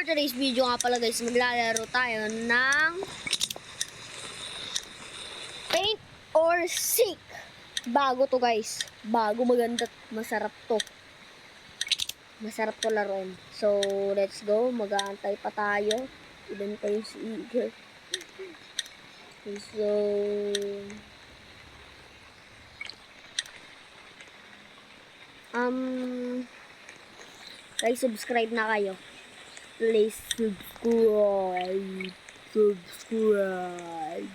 today's video nga pala guys, maglalaro tayo ng Paint or Seek. Bago to guys. Bago, maganda, masarap to. Masarap to laruin. So, let's go. Mag-aantay pa tayo. Ilan pa yung si Eager. So, guys, subscribe na kayo. Please subscribe. Subscribe.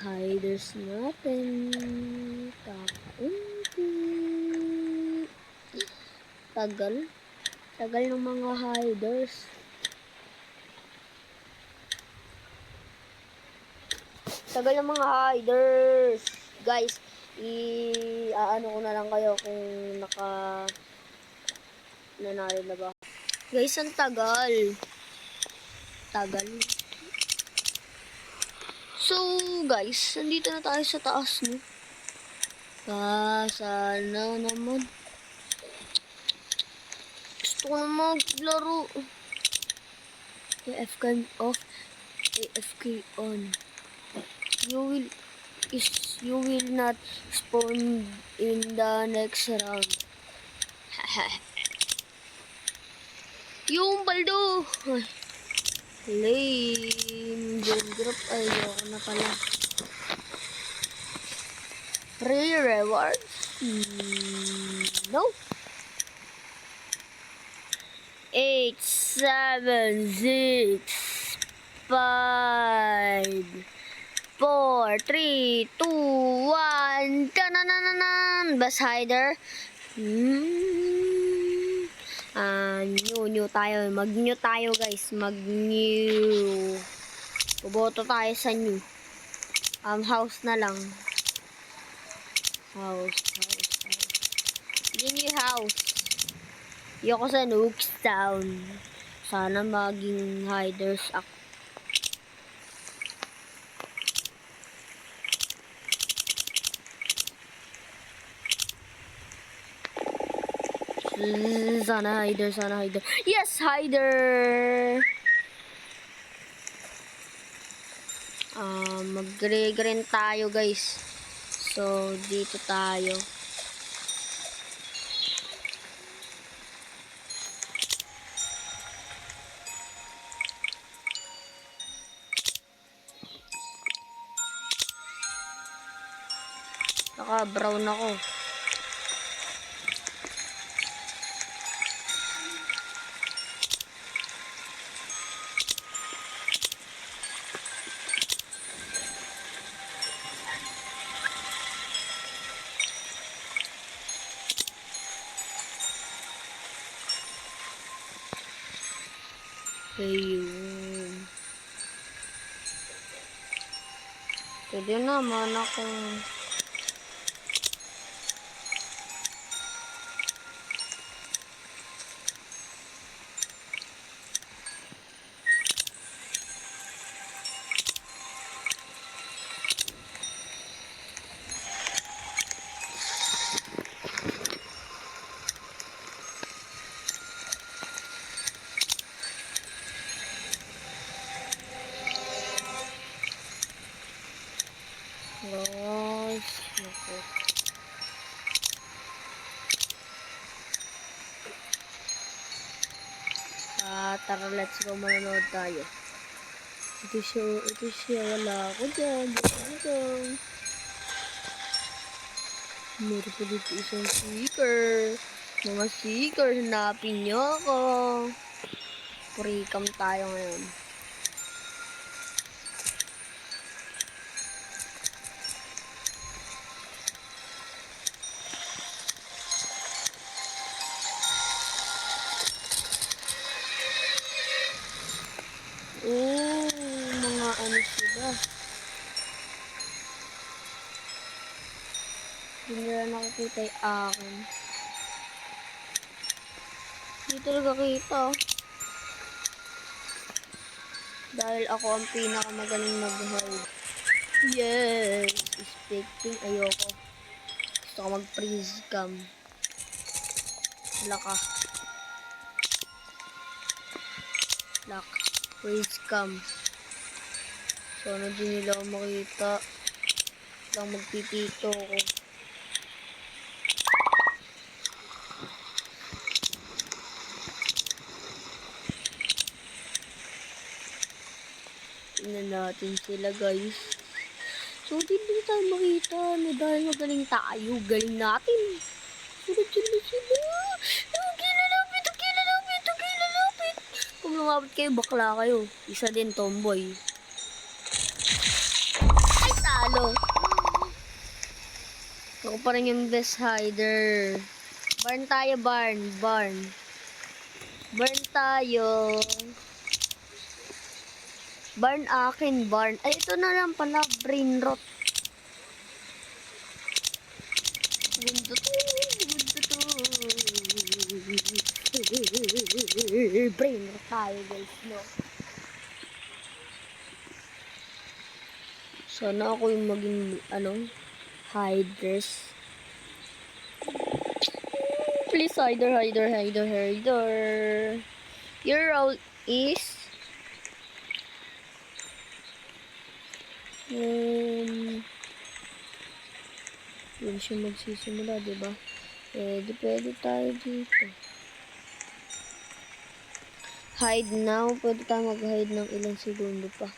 Ay, there's nothing. Tagal. Tagal ng mga hiders. Tagal ng mga hiders. Guys, ano ko na lang kayo kung nanalo na ba. Guys, ang tagal. Tagal. So, guys, nandito na tayo sa taas, no? Sana naman. Gusto ko na maglaro. AFK off. AFK on. You will not spawn in the next round. Yung baldo. Lame. Game group. Ayoko na pala. Free rewards? No. 8, 7, 6, 5, 4, 3, 2, 1. Tanananan. Bus hider. New tayo. Mag-new tayo, guys. Mag-new. Boboto tayo sa new. House na lang. House. New house. Yoko sa Nooks Town. Sana maging hiders ako. Sana hider. Yes, hider! Mag-green tayo, guys. So, dito tayo. Naka-brown ako. Ayun. Pwede naman akong tara, let's go, manonood tayo. Ito siya, wala ako dyan. Meron ko dito isang seeker. Mga seeker, hanapin nyo ako. Free cam tayo ngayon. Mga ano sila. Hindi nila nakikita yung akin. Hindi talaga kita. Dahil ako ang pinakamagaling mag-hide. Yes! Expecting, ayoko. Gusto ko mag-freeze cam. Laka. Lock. Freeze cam. So, ano din nila ako makita. Lang magpipito ko. Tingnan natin sila, guys. So, hindi tayo makita na dahil magaling tayo. Galing natin. Sunod-sunod sila. Okay, lalapit. Okay, lalapit. Okay, lalapit. Kung lumapit kayo, bakla kayo. Isa din, tomboy. Ay, talo. Ako pa rin yung best hider. Barn tayo, barn. Barn. Barn tayo. Barn akin, barn. Ay, ito na lang pala. Brain rot. Gundo to. Gundo to. Brain rot tayo, guys. No? Sana ako yung maging, hiders. Please, hider. Your role is yun siya magsisimula, diba? Pwede tayo dito. Hide now. Pwede tayo mag-hide ng ilang segundo pa.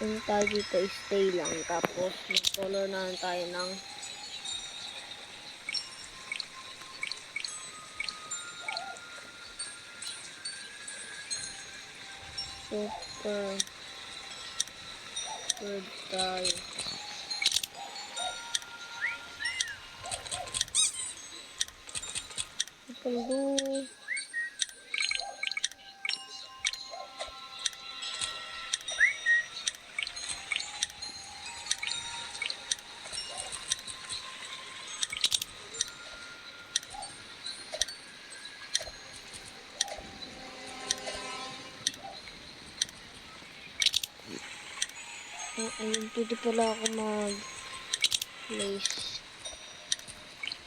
Ano tayo dito, stay lang. Tapos, mag-color na lang tayo ng super good tayo. Ipalo. Ayun, pwede pala ako mag-place.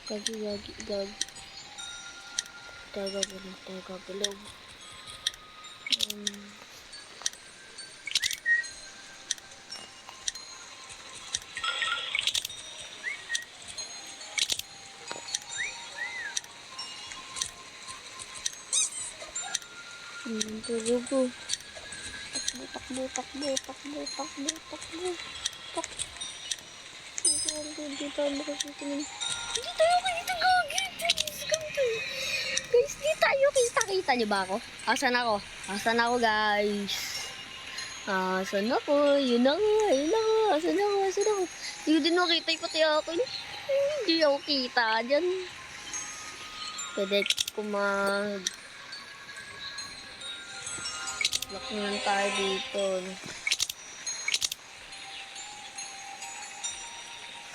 Gagi. Tagabilog. Tulogo. Takbo. Hindi tayo makasitingin. Hindi tayo kita, gagi. Guys, di tayo kita. Kita niyo ba ako? Asan ako, guys? Asan ako? Yun ako. Asan ako? Hindi din makita yung pati ako. Hindi ako kita dyan. Pwede ko lock naman tayo dito.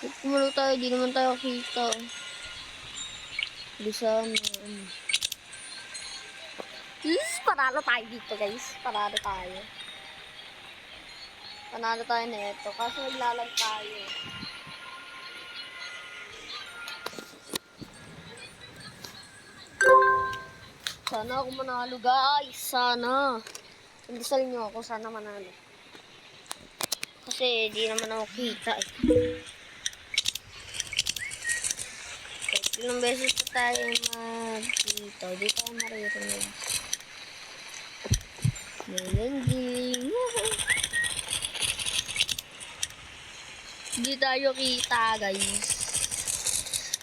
Kung kumalo tayo, di naman tayo kita. Bisa naman. Panalo tayo dito, guys. Panalo tayo na ito. Kaso naglalag tayo. Sana ako manalo, guys. Sana. Pagdasal nyo ako, sana manalo. Kasi di naman ako kita eh. Ilang beses pa tayo mag-dito. Di tayo maririnig. Melending. Di tayo kita, guys.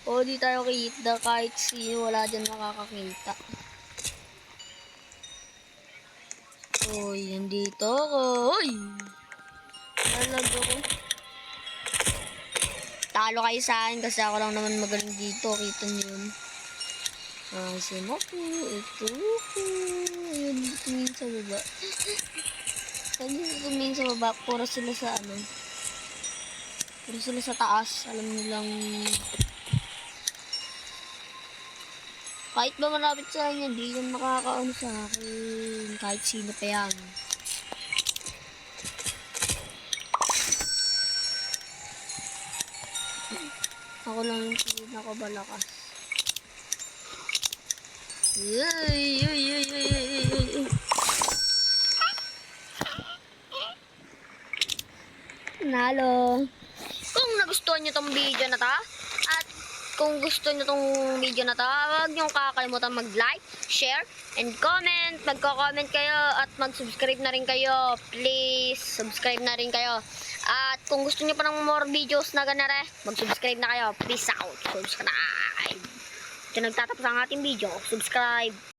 O, di tayo kita. Kahit sino, wala dyan makakakita. Uy, nandito ako. Uy! Nalag ako. Talo kayo sa akin kasi ako lang naman magaling dito. Kita niyo yun. Asin ako. Ito ako. Ayun, tumingin sa baba. Pag tumingin sa baba, puro sila sa ano. Puro sila sa taas. Alam nilang kahit ba malapit sa akin, hindi yan makakaano sa akin. Kahit sino pa yan. Ako lang yung pinakabalakas. Ay, ay, ay, ay, ay, ay, ay. Nalo. Kung nagustuhan nyo tong video na to, at kung gusto nyo tong video na to, huwag nyo kakalimutan mag-like, share, and comment. Magko-comment kayo at mag-subscribe na rin kayo. Please, subscribe na rin kayo. At kung gusto nyo pa ng more videos na ganare, mag-subscribe na kayo. Peace out. Subscribe. Ito nagtatapos ang ating video. Subscribe.